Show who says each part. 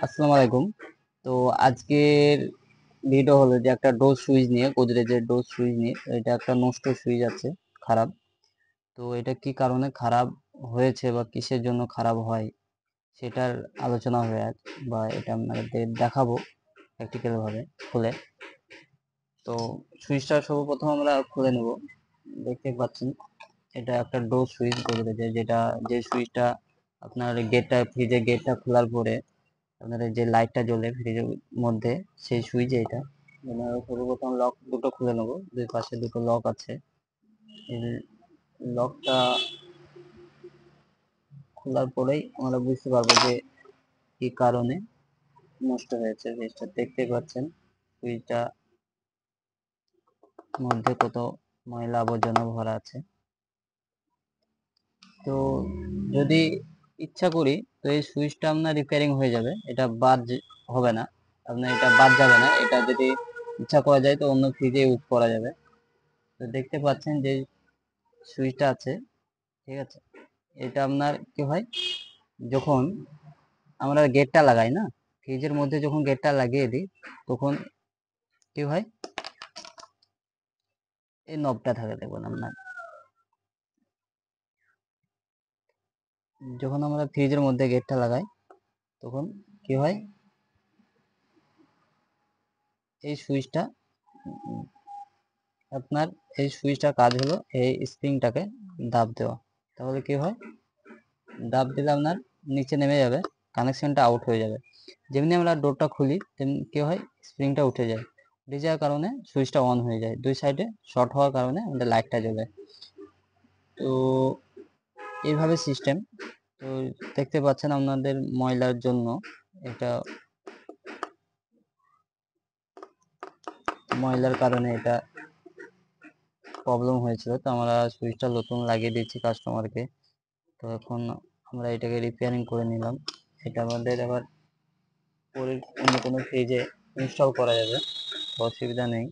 Speaker 1: আসসালামু আলাইকুম। তো আজকের ভিডিও হলো যে একটা ডোর সুইচ নিয়ে, গোদরেজের ডোর সুইচ নিয়ে। তো এটা একটা নষ্ট সুইচ আছে, খারাপ। তো এটা কি কারণে খারাপ হয়েছে বা কিসের জন্য খারাপ হয় সেটার আলোচনা হবে আজ, বা এটা আপনাদের দেখাবো প্র্যাকটিক্যাল ভাবে খুলে। তো সুইচটা সর্বপ্রথম আমরা খুলে নেব। দেখতে পাচ্ছেন এটা একটা ডোর সুইচ গোদরেজের, যেটা যে সুইচটা আপনার গেটটা, ফ্রিজের গেটটা খোলার পরে আপনার যে লাইটটা জ্বলে ফ্রিজের মধ্যে, সেই সুইচ এটা। আমরা সর্বপ্রথম লক দুটো খুলে নেবো, দুই পাশে দুটো লক আছে। এই লকটা খোলার পরেই আমরা বুঝতে পারবো যে কি কারণে নষ্ট হয়েছে জিনিসটা। দেখতে পাচ্ছেন সুইচটা মধ্যে কত ময়লা আবর্জনা ভরা আছে। তো যদি ইচ্ছা করি তো এই সুইচটা আপনার রিপেয়ারিং হয়ে যাবে, এটা হবে না, আপনার এটা বাদ যাবে না। এটা যদি ইচ্ছা করা যায় তো অন্য ফ্রিজে ইউজ করা যাবে। তো দেখতে পাচ্ছেন যে সুইচটা আছে, ঠিক আছে। এটা আপনার কি হয়, যখন আমরা গেটটা লাগাই না, ফ্রিজের মধ্যে যখন গেটটা লাগিয়ে দিই, তখন কি হয়, এই নবটা থাকে দেখুন আপনার। যখন আমরা ফ্রিজের মধ্যে গেটটা লাগাই তখন কি হয়, এই সুইচটা আপনার, এই সুইচটার কাজ হলো এই স্প্রিংটাকে দাব দেওয়া। তাহলে কি হয়, দাব দিলে আপনার নিচে নেমে যাবে, কানেকশনটা আউট হয়ে যাবে। যেমনি আমরা ডোরটা খুলি তেমনি কি হয়, স্প্রিংটা উঠে যায়। উঠে যাওয়ার কারণে সুইচটা অন হয়ে যায়, দুই সাইডে শর্ট হওয়ার কারণে আমাদের লাইটটা জ্বলে। তো এইভাবে সিস্টেম। তো দেখতে পাচ্ছেন আপনাদের ময়লার জন্য এটা, ময়লার কারণে এটা প্রবলেম হয়েছিল। তো আমরা সুইচটা নতুন লাগিয়ে দিচ্ছি কাস্টমারকে। তো এখন আমরা এটাকে রিপেয়ারিং করে নিলাম। এটা আমাদের আবার পরে অন্য কোনো ফ্রিজে ইনস্টল করা যাবে, অসুবিধা নেই।